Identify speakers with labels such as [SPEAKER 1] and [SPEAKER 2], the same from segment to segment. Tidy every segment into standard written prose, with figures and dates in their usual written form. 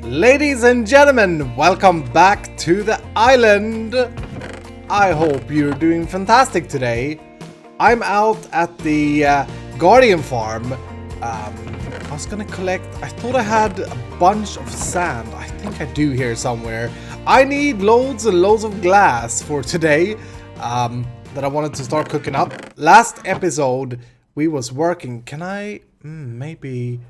[SPEAKER 1] Ladies and gentlemen, welcome back to the island. I hope you're doing fantastic today. I'm out at the Guardian farm. I was gonna collect, I thought I had a bunch of sand. I think I do here somewhere. I need loads and loads of glass for today that I wanted to start cooking up. Last episode we was working. Can I maybe...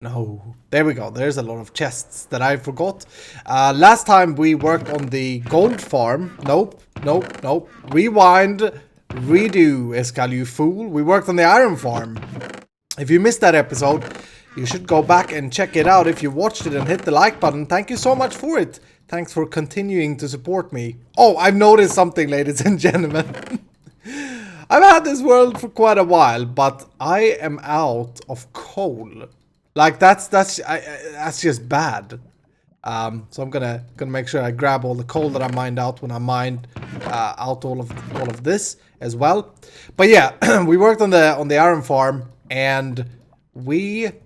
[SPEAKER 1] No, there we go. There's a lot of chests that I forgot. Last time we worked on the gold farm. Nope. Rewind, redo, Iskall, you fool. We worked on the iron farm. If you missed that episode, you should go back and check it out. If you watched it and hit the like button, thank you so much for it. Thanks for continuing to support me. Oh, I've noticed something, ladies and gentlemen. I've had this world for quite a while, but I am out of coal. Like that's just bad. So I'm gonna make sure I grab all the coal that I mined out when I mined out all of this as well. But yeah, we worked on the iron farm, and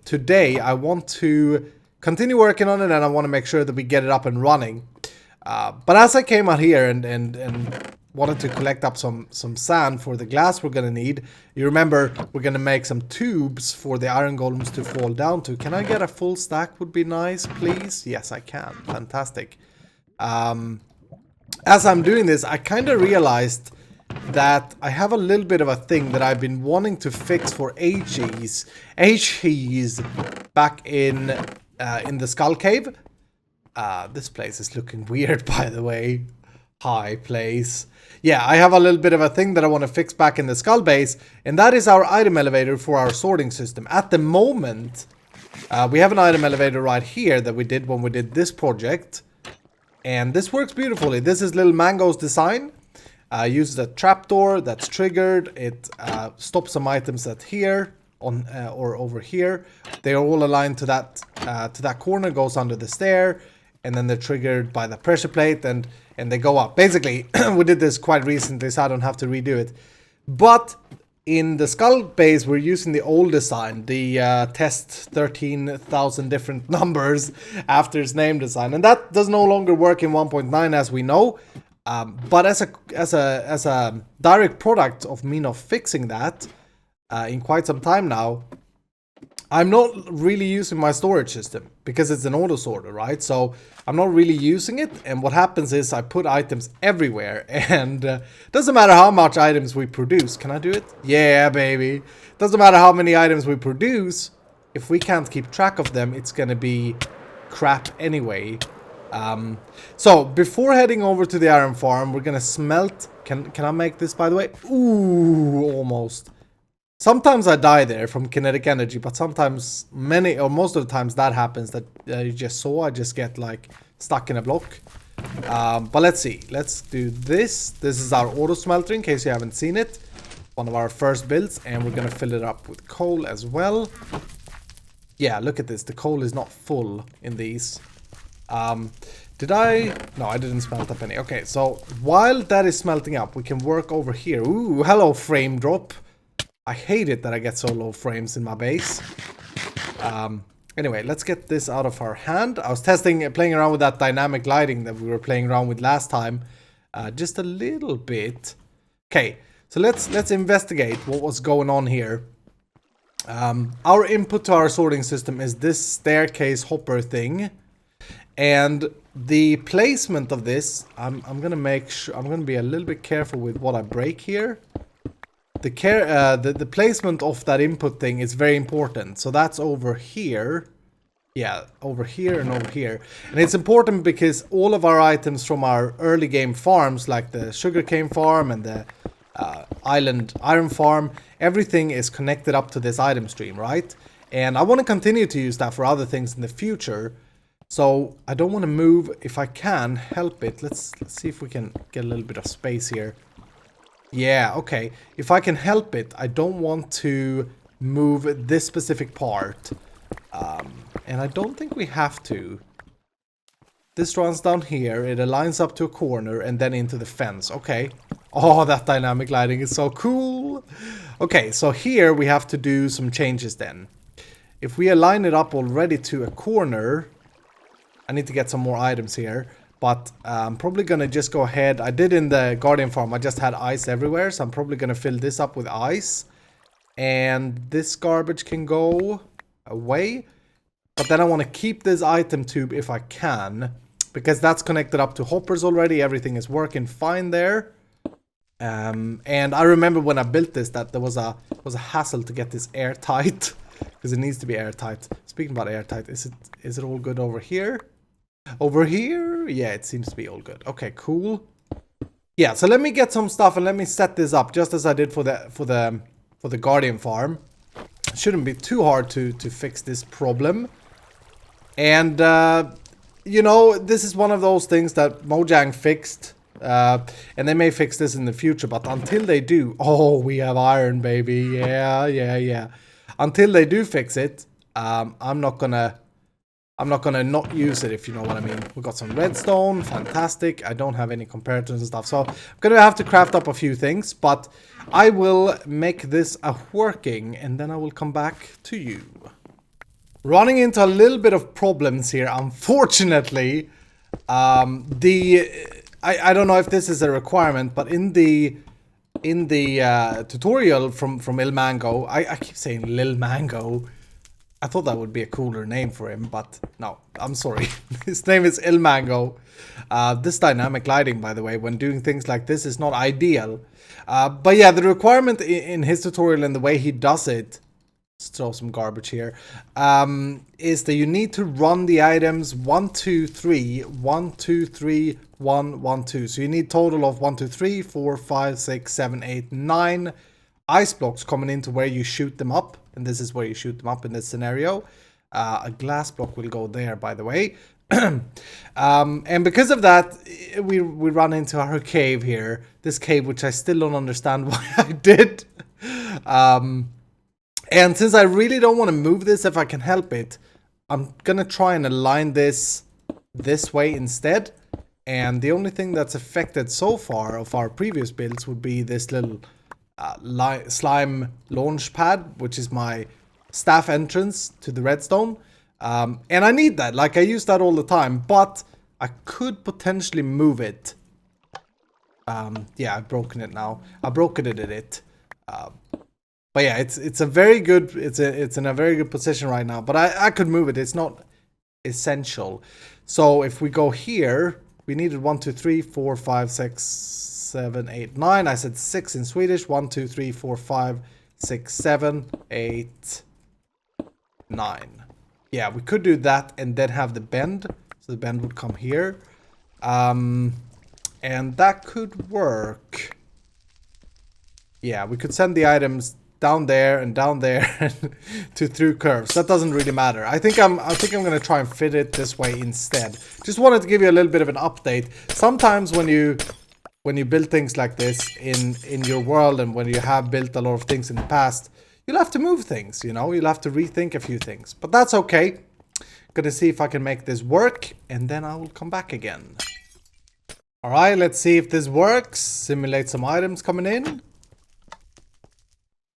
[SPEAKER 1] today I want to continue working on it, and I want to make sure that we get it up and running. But as I came out here and wanted to collect up some sand for the glass we're gonna need. You remember we're gonna make some tubes for the iron golems to fall down to. Can I get a full stack? Would be nice, please. Yes, I can. Fantastic. As I'm doing this, I kind of realized that I have a little bit of a thing that I've been wanting to fix for ages back in the Skull Cave. This place is looking weird, by the way. High place. Yeah, I have a little bit of a thing that I want to fix back in the skull base, and that is our item elevator for our sorting system. At the moment, we have an item elevator right here that we did when we did this project, and this works beautifully. This is little Mango's design. Uses a trapdoor that's triggered. It stops some items at here on or over here. They are all aligned to that corner. Goes under the stair, and then they're triggered by the pressure plate, and they go up. Basically, we did this quite recently, so I don't have to redo it. But in the skull base, we're using the old design, the test 13,000 different numbers after its name design, and that does no longer work in 1.9 as we know. But as a direct product of me not fixing that in quite some time now, I'm not really using my storage system because it's an auto sorter, right? So I'm not really using it, and what happens is I put items everywhere, and doesn't matter how much items we produce. Can I do it? Yeah, baby. Doesn't matter how many items we produce. If we can't keep track of them, it's gonna be crap anyway. So before heading over to the iron farm, we're gonna smelt. Can I make this, by the way? Ooh, almost. Sometimes I die there from kinetic energy, but sometimes, most of the times that happens that you just saw. I just get like stuck in a block. But let's see. Let's do this. This is our auto smelter in case you haven't seen it. One of our first builds, and we're gonna fill it up with coal as well. Yeah, look at this. The coal is not full in these. Did I? No, I didn't smelt up any. Okay, so while that is smelting up, we can work over here. Ooh, hello frame drop. I hate it that I get so low frames in my base. Anyway, let's get this out of our hand. I was playing around with that dynamic lighting that we were playing around with last time. Just a little bit. Okay, so let's investigate what was going on here. Our input to our sorting system is this staircase hopper thing. And the placement of this, I'm gonna make sure, I'm gonna be a little bit careful with what I break here. The placement of that input thing is very important. So that's over here. Yeah, over here and over here. And it's important because all of our items from our early game farms, like the sugarcane farm and the island iron farm, everything is connected up to this item stream, right? And I want to continue to use that for other things in the future. So I don't want to move, if I can help it. Let's see if we can get a little bit of space here. Yeah, okay. If I can help it, I don't want to move this specific part. And I don't think we have to. This runs down here, it aligns up to a corner and then into the fence. Okay. Oh, that dynamic lighting is so cool. Okay, so here we have to do some changes then. If we align it up already to a corner, I need to get some more items here. But I'm probably going to just go ahead. I did in the Guardian farm. I just had ice everywhere. So I'm probably going to fill this up with ice. And this garbage can go away. But then I want to keep this item tube if I can. Because that's connected up to hoppers already. Everything is working fine there. And I remember when I built this that there was a hassle to get this airtight. Because it needs to be airtight. Speaking about airtight, is it all good over here? Over here? Yeah, it seems to be all good. Okay, cool. Yeah, so let me get some stuff and let me set this up just as I did for the Guardian farm. It shouldn't be too hard to fix this problem. And you know, this is one of those things that Mojang fixed. And they may fix this in the future, but until they do, oh, we have iron, baby. Yeah. Until they do fix it, I'm not gonna not use it, if you know what I mean. We got some redstone, fantastic. I don't have any comparators and stuff, so I'm gonna have to craft up a few things, but I will make this working, and then I will come back to you. Running into a little bit of problems here, unfortunately. I don't know if this is a requirement, but in the tutorial from Ilmango, I keep saying Lil Mango. I thought that would be a cooler name for him, but no, I'm sorry. His name is Ilmango. This dynamic lighting, by the way, when doing things like this is not ideal. But yeah, the requirement in his tutorial and the way he does it, let's throw some garbage here, is that you need to run the items 1, 2, 3, 1, 2, 3, 1, 1, 2. So you need total of 1, 2, 3, 4, 5, 6, 7, 8, 9 ice blocks coming into where you shoot them up. And this is where you shoot them up in this scenario. A glass block will go there, by the way. And because of that, we run into our cave here. This cave, which I still don't understand why I did. And since I really don't want to move this if I can help it, I'm going to try and align this way instead. And the only thing that's affected so far of our previous builds would be this little slime launch pad, which is my staff entrance to the redstone. And I need that. Like, I use that all the time, but I could potentially move it. Yeah, I've broken it now. I've broken it. But yeah, it's a very good, it's in a very good position right now, but I could move it. It's not essential. So if we go here, we needed 1, 2, 3, 4, 5, 6, 7, 8, 9. I said 6 in Swedish. 1, 2, 3, 4, 5, 6, 7, 8, 9. Yeah, we could do that and then have the bend. So the bend would come here. And that could work. Yeah, we could send the items down there and to through curves. That doesn't really matter. I think I'm gonna try and fit it this way instead. Just wanted to give you a little bit of an update. Sometimes when you build things like this in your world, and when you have built a lot of things in the past, you'll have to move things, you know, you'll have to rethink a few things, but that's okay. Gonna see if I can make this work, and then I will come back again. All right, let's see if this works. Simulate some items coming in.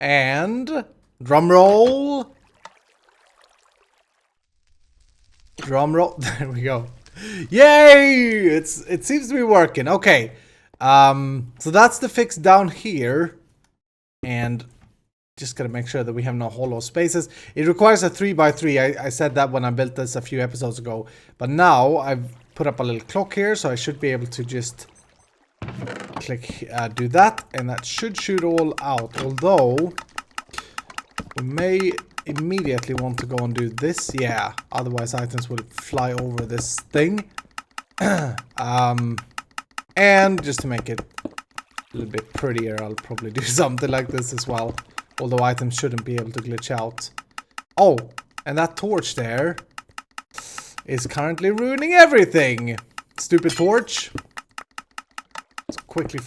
[SPEAKER 1] And drum roll. Drum roll. There we go. Yay! It seems to be working. Okay. So that's the fix down here. And just gotta make sure that we have no hollow spaces. It requires a 3x3. I said that when I built this a few episodes ago. But now I've put up a little clock here, so I should be able to just click, do that, and that should shoot all out. Although we may immediately want to go and do this. Yeah, otherwise items will fly over this thing. And just to make it a little bit prettier, I'll probably do something like this as well. Although items shouldn't be able to glitch out. Oh, and that torch there is currently ruining everything. Stupid torch. Let's quickly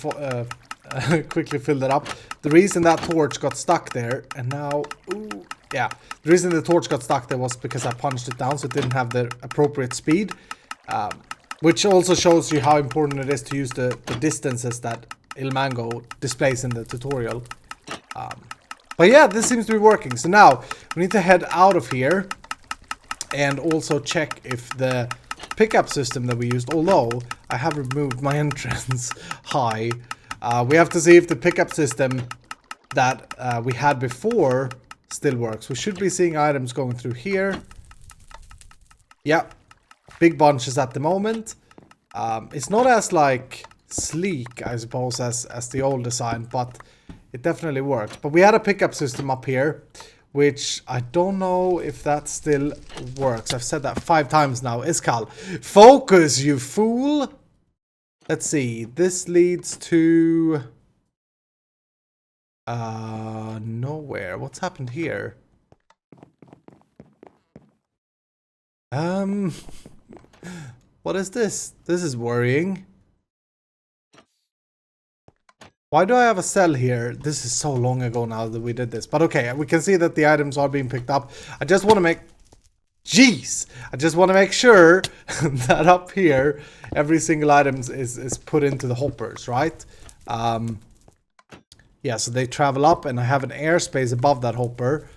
[SPEAKER 1] quickly fill that up. The reason that torch got stuck there, and now, ooh, yeah, the reason the torch got stuck there was because I punched it down, so it didn't have the appropriate speed. Which also shows you how important it is to use the distances that Ilmango displays in the tutorial. But yeah, this seems to be working. So now we need to head out of here and also check if the pickup system that we used, although I have removed my entrance high. We have to see if the pickup system that we had before still works. We should be seeing items going through here. Yeah, big bunches at the moment. It's not as like sleek, I suppose, as the old design, but it definitely works. But we had a pickup system up here, which I don't know if that still works. I've said that 5 times now. Iskall, focus, you fool! Let's see. This leads to nowhere. What's happened here? What is this? This is worrying. Why do I have a cell here? This is so long ago now that we did this. But okay, we can see that the items are being picked up. I just want to make... Jeez! I just want to make sure that up here, every single item is put into the hoppers, right? Yeah, so they travel up and I have an airspace above that hopper.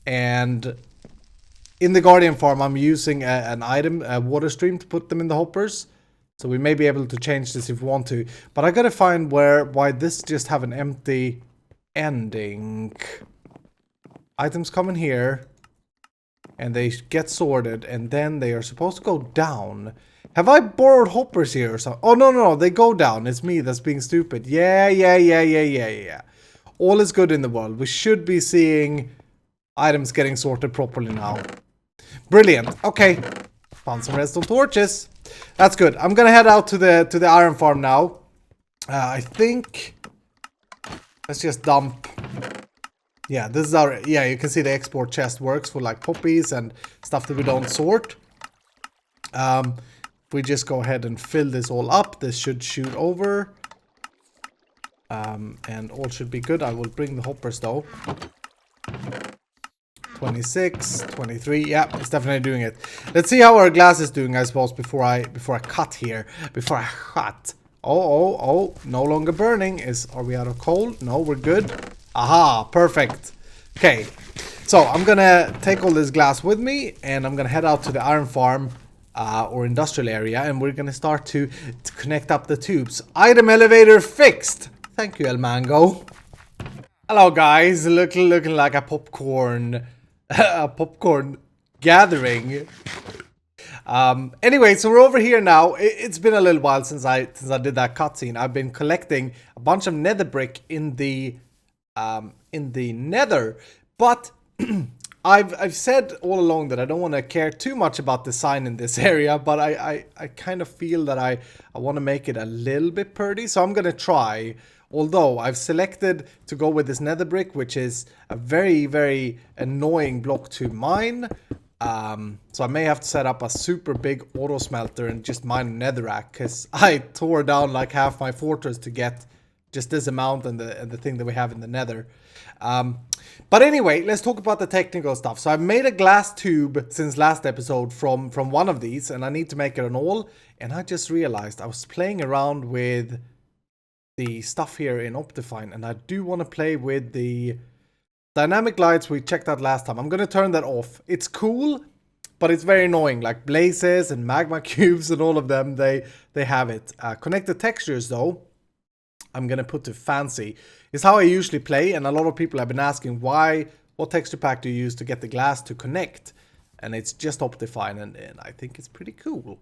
[SPEAKER 1] And in the Guardian farm, I'm using an item, a water stream, to put them in the hoppers. So we may be able to change this if we want to. But I gotta find why this just have an empty ending. Items come in here. And they get sorted. And then they are supposed to go down. Have I borrowed hoppers here or something? Oh, no. They go down. It's me that's being stupid. Yeah. All is good in the world. We should be seeing items getting sorted properly now. Brilliant. Okay. Found some redstone torches. That's good. I'm gonna head out to the iron farm now. I think... Let's just dump... Yeah, this is our... Yeah, you can see the export chest works for like poppies and stuff that we don't sort. We just go ahead and fill this all up. This should shoot over. And all should be good. I will bring the hoppers though. 26, 23. Yeah, it's definitely doing it. Let's see how our glass is doing, I suppose, before I cut here. Before I cut. Oh, no longer burning. Are we out of coal? No, we're good. Aha, perfect. Okay, so I'm gonna take all this glass with me and I'm gonna head out to the iron farm or industrial area and we're gonna start to connect up the tubes. Item elevator fixed. Thank you, El Mango. Hello, guys. Looking like a popcorn gathering. Anyway, so we're over here now. It's been a little while since I did that cutscene. I've been collecting a bunch of nether brick in the nether, but I've said all along that I don't want to care too much about the sign in this area, but I kind of feel that I want to make it a little bit pretty, so I'm gonna try. Although I've selected to go with this nether brick, which is a very, very annoying block to mine. So I may have to set up a super big auto smelter and just mine netherrack, because I tore down like half my fortress to get just this amount and the thing that we have in the nether. But anyway, let's talk about the technical stuff. So I've made a glass tube since last episode from one of these, and I need to make it an all. And I just realized I was playing around with the stuff here in Optifine, and I do want to play with the dynamic lights we checked out last time. I'm going to turn that off. It's cool, but it's very annoying. Like blazes and magma cubes and all of them, they have it. Connected textures though, I'm going to put to fancy. It's how I usually play, and a lot of people have been asking what texture pack do you use to get the glass to connect? And it's just Optifine, and I think it's pretty cool.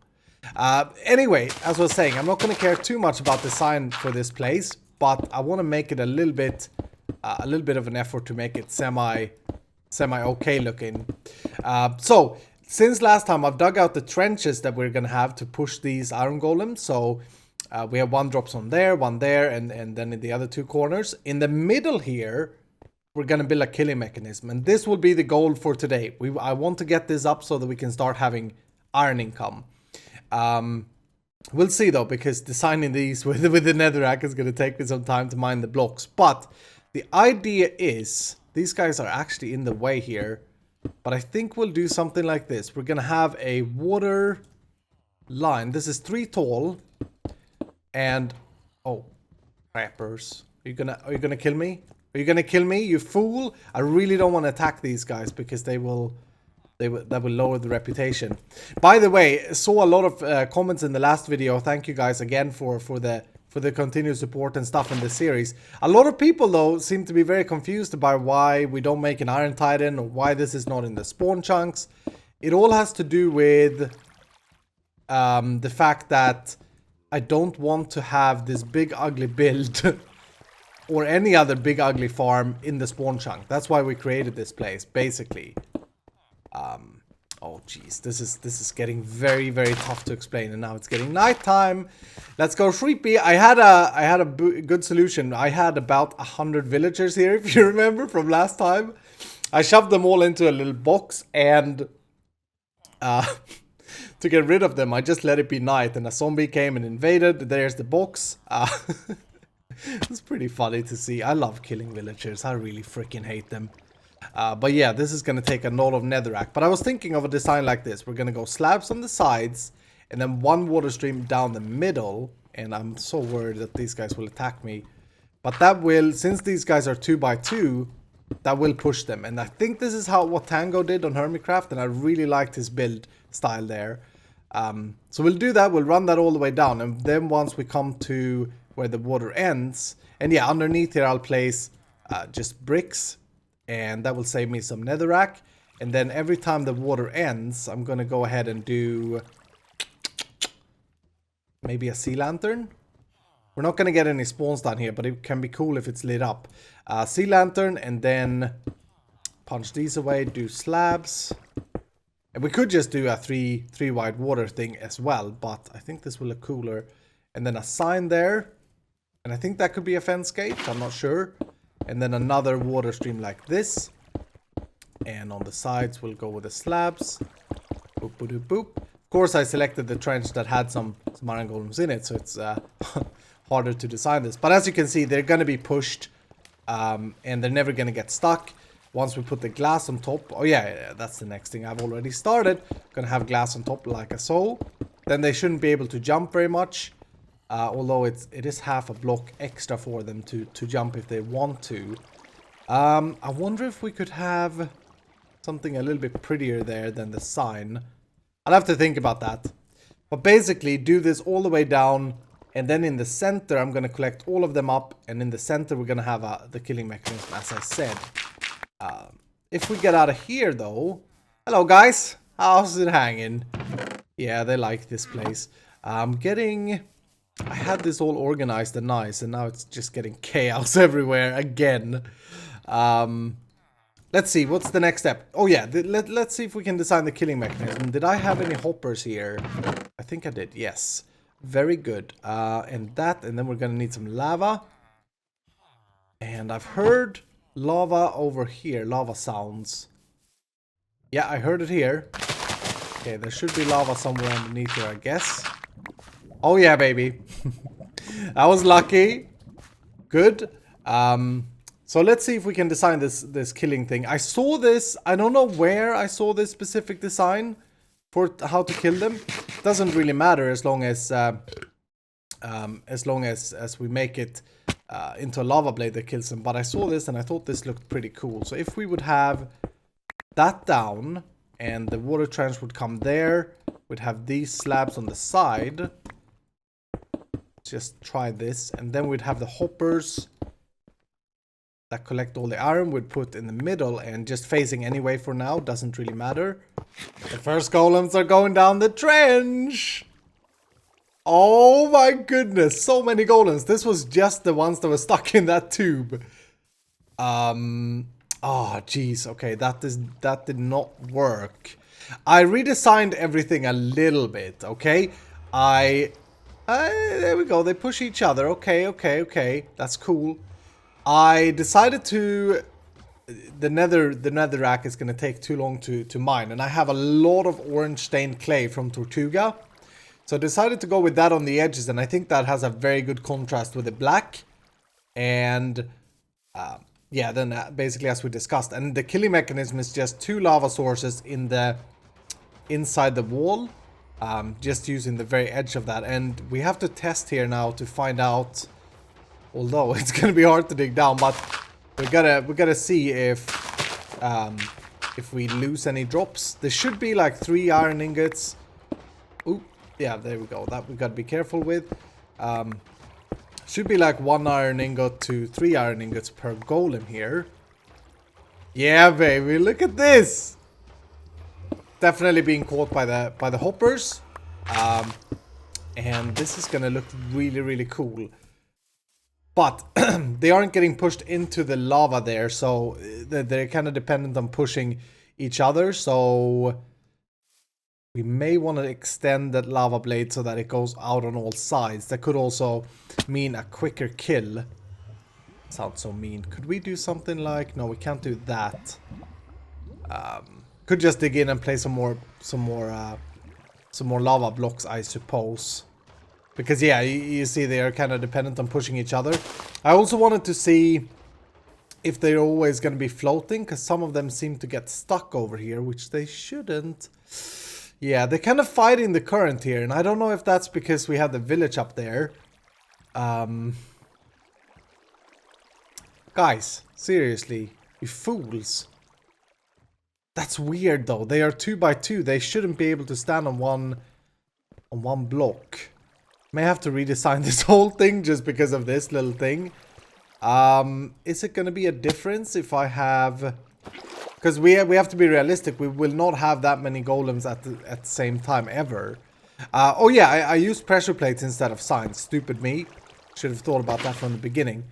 [SPEAKER 1] Anyway, as I was saying, I'm not going to care too much about the sign for this place, but I want to make it a little bit of an effort to make it semi okay looking. So since last time, I've dug out the trenches that we're going to have to push these iron golems. So we have one drops on there, one there, and then in the other two corners. In the middle here, we're going to build a killing mechanism, and this will be the goal for today. I want to get this up so that we can start having iron income. We'll see though, because designing these with the netherrack is going to take me some time to mine the blocks. But the idea is, these guys are actually in the way here, but I think we'll do something like this. We're going to have a water line. This is 3 tall, and oh, crappers. Are you gonna kill me? Are you gonna kill me, you fool? I really don't want to attack these guys because they will that will lower the reputation. By the way, saw a lot of comments in the last video. Thank you guys again for the continued support and stuff in this series. A lot of people though seem to be very confused about why we don't make an Iron Titan or why this is not in the spawn chunks. It all has to do with the fact that I don't want to have this big ugly build or any other big ugly farm in the spawn chunk. That's why we created this place, basically. Oh jeez, this is getting very, very tough to explain, and now it's getting nighttime. Let's go Shreepy. I had a good solution. I had about 100 villagers here, if you remember from last time. I shoved them all into a little box, and to get rid of them, I just let it be night, and a zombie came and invaded. There's the box. It's pretty funny to see. I love killing villagers. I really freaking hate them. But yeah, this is going to take a lot of netherrack. But I was thinking of a design like this. We're going to go slabs on the sides and then one water stream down the middle. And I'm so worried that these guys will attack me. But that will, since these guys are 2x2, that will push them. And I think this is what Tango did on Hermitcraft. And I really liked his build style there. So we'll do that. We'll run that all the way down. And then once we come to where the water ends. And yeah, underneath here I'll place just bricks. And that will save me some netherrack. And then every time the water ends, I'm going to go ahead and do maybe a sea lantern. We're not going to get any spawns down here, but it can be cool if it's lit up. Sea lantern, and then punch these away, do slabs. And we could just do a three wide water thing as well, but I think this will look cooler. And then a sign there. And I think that could be a fence gate, I'm not sure. And then another water stream like this. And on the sides we'll go with the slabs. Boop, boop, boop, boop. Of course I selected the trench that had some iron golems in it, so it's harder to design this. But as you can see, they're going to be pushed. And they're never going to get stuck. Once we put the glass on top. Oh yeah, that's the next thing I've already started. Going to have glass on top like so. Then they shouldn't be able to jump very much. Although it is half a block extra for them to jump if they want to. I wonder if we could have something a little bit prettier there than the sign. I'll have to think about that. But basically do this all the way down. And then in the center I'm going to collect all of them up. And in the center we're going to have the killing mechanism, as I said. If we get out of here though. Hello guys. How's it hanging? Yeah, they like this place. I had this all organized and nice, and now it's just getting chaos everywhere again. Let's see, what's the next step? Oh yeah, let's see if we can design the killing mechanism. Did I have any hoppers here? I think I did, yes. Very good. And then we're gonna need some lava. And I've heard lava over here, lava sounds. Yeah, I heard it here. Okay, there should be lava somewhere underneath here, I guess. Oh yeah, baby. I was lucky. Good. So let's see if we can design this killing thing. I saw this. I don't know where I saw this specific design for how to kill them. Doesn't really matter as long as we make it into a lava blade that kills them. But I saw this and I thought this looked pretty cool. So if we would have that down and the water trench would come there, we'd have these slabs on the side. Just try this, and then we'd have the hoppers that collect all the iron. We'd put in the middle and just facing anyway for now, doesn't really matter. The first golems are going down the trench. Oh my goodness, so many golems. This was just the ones that were stuck in that tube. Oh jeez, okay, that did not work. I redesigned everything a little bit, okay? There we go, they push each other. Okay, that's cool. I decided to... The netherrack is going to take too long to mine. And I have a lot of orange stained clay from Tortuga. So I decided to go with that on the edges. And I think that has a very good contrast with the black. And... yeah, then basically as we discussed. And the killing mechanism is just 2 lava sources inside the wall. Just using the very edge of that. And we have to test here now to find out, although it's going to be hard to dig down, but we gotta see if if we lose any drops. There should be like 3 iron ingots. Ooh, yeah, there we go. That we gotta be careful with. Should be like 1 iron ingot to 3 iron ingots per golem here. Yeah, baby, look at this. Definitely being caught by the hoppers. And this is gonna look really, really cool. But they aren't getting pushed into the lava there, so they're kind of dependent on pushing each other. So we may want to extend that lava blade so that it goes out on all sides. That could also mean a quicker kill. Sounds so mean. Could we do something like... No, we can't do that. Could just dig in and play some more lava blocks, I suppose. Because, yeah, you see they are kind of dependent on pushing each other. I also wanted to see if they're always going to be floating, because some of them seem to get stuck over here, which they shouldn't. Yeah, they're kind of fighting the current here, and I don't know if that's because we have the village up there. Guys, seriously, you fools. That's weird, though. They are 2 by 2. They shouldn't be able to stand on one block. May have to redesign this whole thing just because of this little thing. Is it going to be a difference if I have... Because we have to be realistic. We will not have that many golems at the same time ever. Oh yeah, I used pressure plates instead of signs. Stupid me. Should have thought about that from the beginning.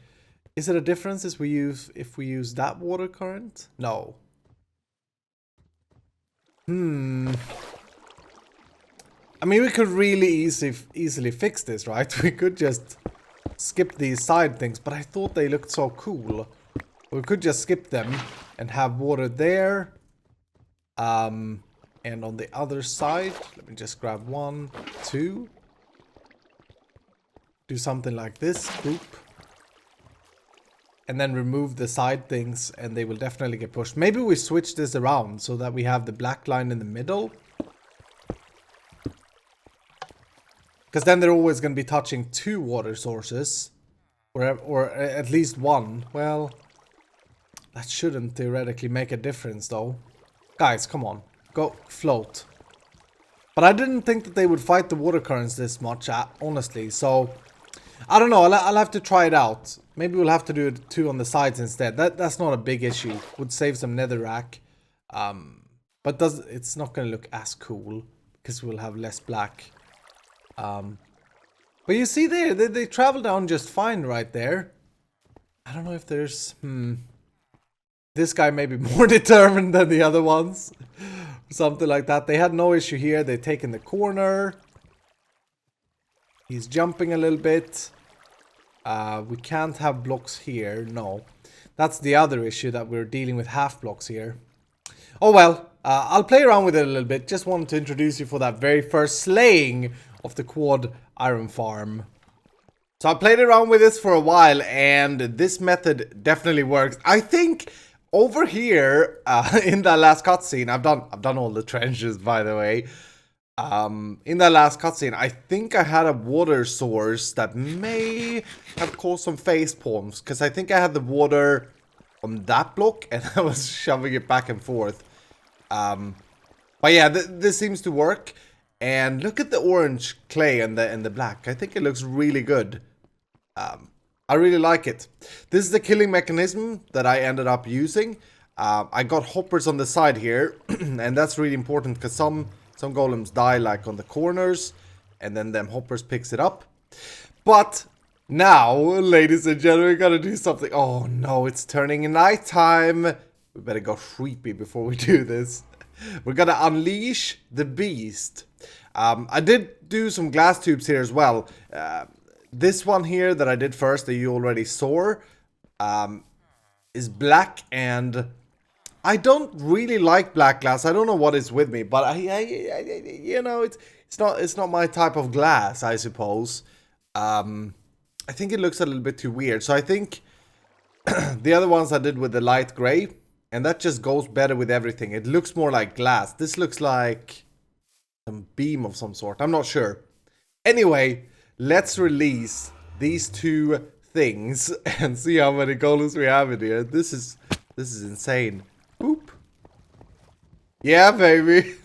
[SPEAKER 1] Is it a difference if we use that water current? No. I mean, we could really easily fix this, right? We could just skip these side things, but I thought they looked so cool. We could just skip them and have water there. And on the other side, let me just grab 1, 2. Do something like this, boop. And then remove the side things and they will definitely get pushed. Maybe we switch this around so that we have the black line in the middle. Because then they're always going to be touching 2 water sources. Or at least 1. Well, that shouldn't theoretically make a difference though. Guys, come on. Go float. But I didn't think that they would fight the water currents this much, honestly. So, I don't know. I'll have to try it out. Maybe we'll have to do it 2 on the sides instead. That's not a big issue. Would save some netherrack. But it's not going to look as cool. Because we'll have less black. But you see there, they travel down just fine right there. I don't know if there's... This guy may be more determined than the other ones. Something like that. They had no issue here. They've taken the corner. He's jumping a little bit. We can't have blocks here. No. That's the other issue, that we're dealing with half blocks here. Oh well. I'll play around with it a little bit. Just wanted to introduce you for that very first slaying of the quad iron farm. So I played around with this for a while, and this method definitely works. I think over here in that last cutscene, I've done all the trenches, by the way. In that last cutscene, I think I had a water source that may have caused some face palms, because I think I had the water on that block and I was shoving it back and forth. But yeah, this seems to work. And look at the orange clay and the black. I think it looks really good. I really like it. This is the killing mechanism that I ended up using. I got hoppers on the side here, and that's really important because some golems die like on the corners, and then them hoppers picks it up. But now, ladies and gentlemen, we gotta do something. Oh no, it's turning nighttime. We better go creepy before we do this. We're gonna unleash the beast. I did do some glass tubes here as well. This one here that I did first that you already saw is black, and I don't really like black glass. I don't know what is with me, but I you know, it's not my type of glass, I suppose. I think it looks a little bit too weird. So I think the other ones I did with the light gray, and that just goes better with everything. It looks more like glass. This looks like some beam of some sort. I'm not sure. Anyway, let's release these 2 things and see how many golems we have in here. This is insane. Boop. Yeah, baby.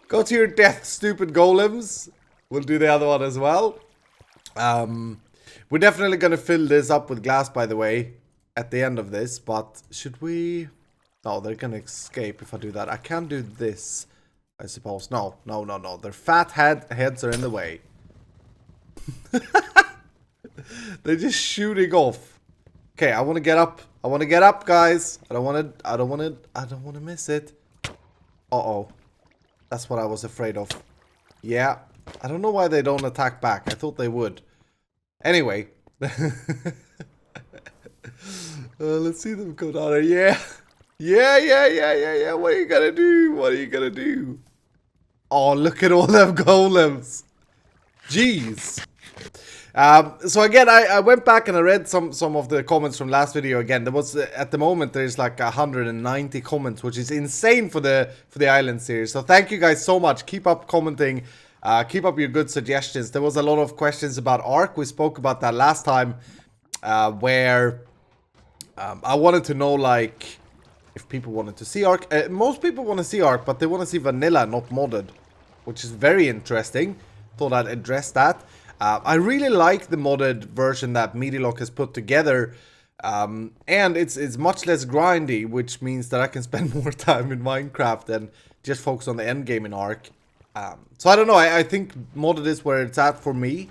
[SPEAKER 1] Go to your death, stupid golems. We'll do the other one as well. We're definitely gonna fill this up with glass, by the way, at the end of this. But should we? No, they're gonna escape if I do that. I can't do this, I suppose. No. Their fat heads are in the way. They're just shooting off. Okay, I want to get up. I want to get up, guys. I don't want to miss it. Uh-oh. That's what I was afraid of. Yeah. I don't know why they don't attack back. I thought they would. Anyway. Let's see them go down there. Yeah. Yeah. What are you gonna do? Oh, look at all them golems. Jeez. So again, I went back and I read some of the comments from last video again. There was at the moment there's like 190 comments, which is insane for the island series. So thank you guys so much. Keep up commenting. Keep up your good suggestions. There was a lot of questions about Ark. We spoke about that last time, where I wanted to know like if people wanted to see Ark. Most people want to see Ark, but they want to see vanilla, not modded, which is very interesting. Thought I'd address that. I really like the modded version that Medilock has put together, and it's much less grindy, which means that I can spend more time in Minecraft and just focus on the end game in Ark. So I don't know, I think modded is where it's at for me.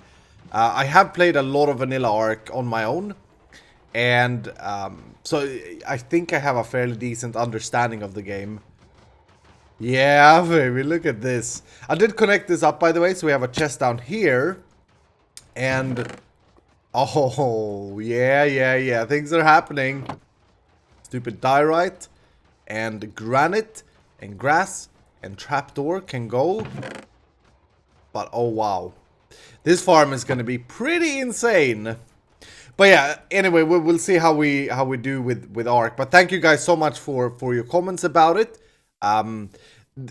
[SPEAKER 1] I have played a lot of vanilla Ark on my own, and so I think I have a fairly decent understanding of the game. Yeah, baby, look at this. I did connect this up, by the way, so we have a chest down here. And, oh, yeah, things are happening. Stupid diorite, and granite, and grass, and trapdoor can go. But, oh, wow. This farm is going to be pretty insane. But yeah, anyway, we'll see how we do with Ark. But thank you guys so much for your comments about it.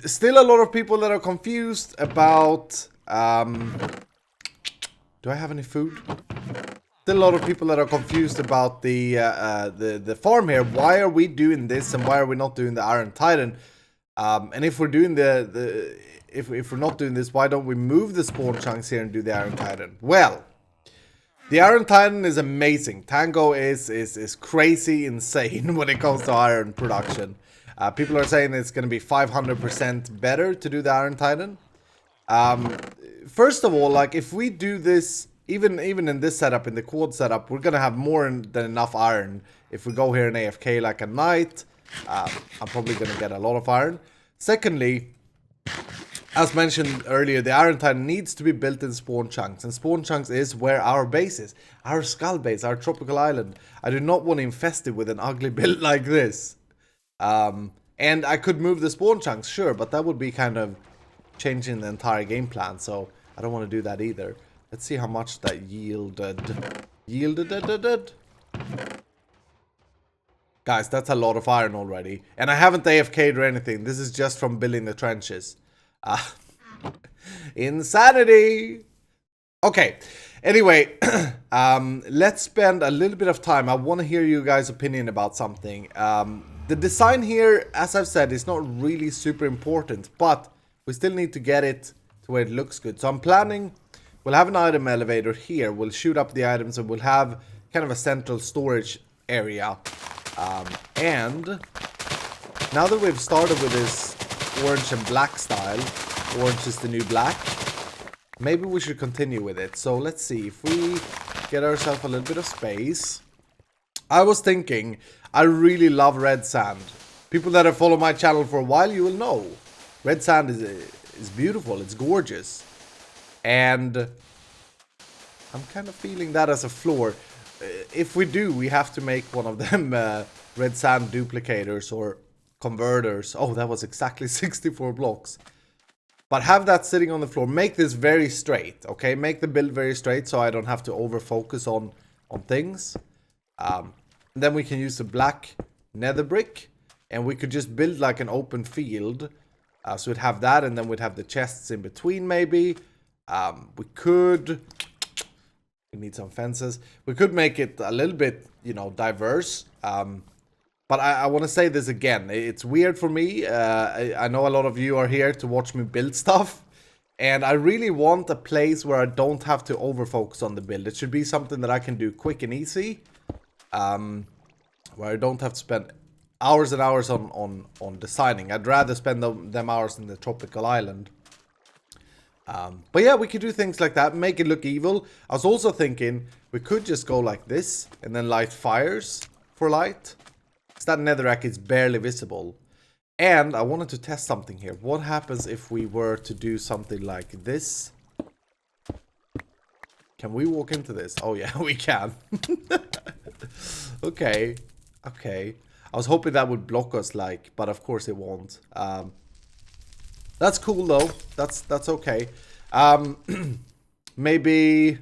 [SPEAKER 1] Still a lot of people that are confused about... do I have any food? Still a lot of people that are confused about the farm here. Why are we doing this and why are we not doing the Iron Titan? And if we're doing if we're not doing this, why don't we move the spawn chunks here and do the Iron Titan? Well, the Iron Titan is amazing. Tango is crazy insane when it comes to iron production. People are saying it's going to be 500% better to do the Iron Titan. First of all, like if we do this, even in this setup, in the quad setup, we're gonna have more than enough iron. If we go here in AFK like a knight, I'm probably gonna get a lot of iron. Secondly, as mentioned earlier, the Iron Titan needs to be built in spawn chunks, and spawn chunks is where our base is, our skull base, our tropical island. I do not want to infest it with an ugly build like this. And I could move the spawn chunks, sure, but that would be kind of changing the entire game plan, so I don't want to do that either. Let's see how much that yielded. Guys, that's a lot of iron already. And I haven't AFK'd or anything. This is just from building the trenches. Insanity! Okay, anyway, let's spend a little bit of time. I want to hear you guys' opinion about something. The design here, as I've said, is not really super important, but we still need to get it to where it looks good. So I'm planning, we'll have an item elevator here. We'll shoot up the items and we'll have kind of a central storage area. And now that we've started with this orange and black style, orange is the new black, maybe we should continue with it. So let's see, if we get ourselves a little bit of space. I was thinking, I really love red sand. People that have followed my channel for a while, you will know. Red sand is beautiful, it's gorgeous. And I'm kind of feeling that as a floor. If we do, we have to make one of them red sand duplicators or converters. Oh, that was exactly 64 blocks. But have that sitting on the floor. Make this very straight, okay? Make the build very straight so I don't have to over focus on things. Then we can use the black nether brick. And we could just build like an open field. So we'd have that, and then we'd have the chests in between maybe. We need some fences. We could make it a little bit, you know, diverse. But But I want to say this again. It's weird for me. I know a lot of you are here to watch me build stuff. And I really want a place where I don't have to overfocus on the build. It should be something that I can do quick and easy. Where I don't have to spend hours and hours on designing. I'd rather spend them hours in the tropical island. But yeah, we could do things like that, make it look evil. I was also thinking we could just go like this and then light fires for light. So that netherrack is barely visible. And I wanted to test something here. What happens if we were to do something like this? Can we walk into this? Oh yeah, we can. Okay. Okay. I was hoping that would block us, like, but of course it won't. That's cool though. That's okay. Maybe.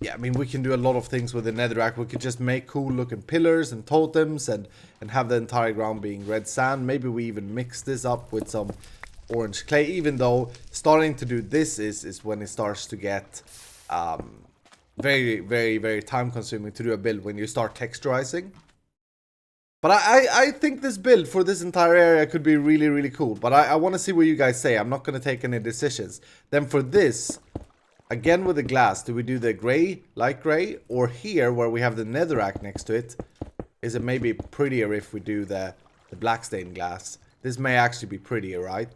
[SPEAKER 1] Yeah, I mean, we can do a lot of things with the netherrack. We could just make cool looking pillars and totems and have the entire ground being red sand. Maybe we even mix this up with some orange clay, even though starting to do this is when it starts to get very, very, very time consuming to do a build when you start texturizing. But I think this build for this entire area could be really, really cool. But I want to see what you guys say. I'm not going to take any decisions. Then for this, again with the glass, do we do the gray, light gray? Or here, where we have the netherrack next to it, is it maybe prettier if we do the black stained glass? This may actually be prettier, right?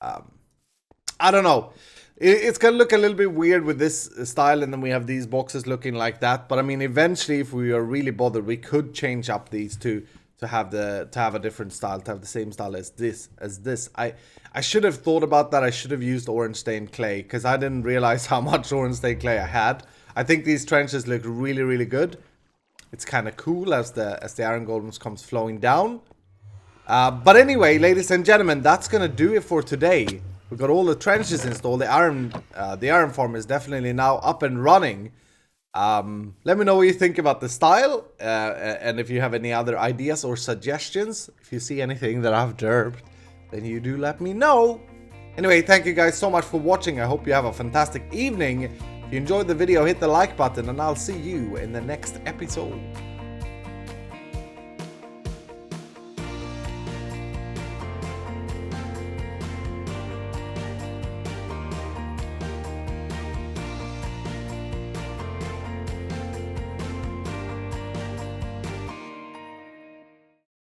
[SPEAKER 1] I don't know. It's going to look a little bit weird with this style, and then we have these boxes looking like that. But I mean, eventually, if we are really bothered, we could change up these to have a different style, to have the same style as this. I should have thought about that. I should have used orange stained clay, because I didn't realize how much orange stained clay I had. I think these trenches look really, really good. It's kind of cool as the iron golems comes flowing down. But anyway, ladies and gentlemen, that's gonna do it for today. We got all the trenches installed. The iron farm is definitely now up and running. Let me know what you think about the style, and if you have any other ideas or suggestions. If you see anything that I've derped, then you do let me know. Anyway, thank you guys so much for watching. I hope you have a fantastic evening. If you enjoyed the video, hit the like button, and I'll see you in the next episode.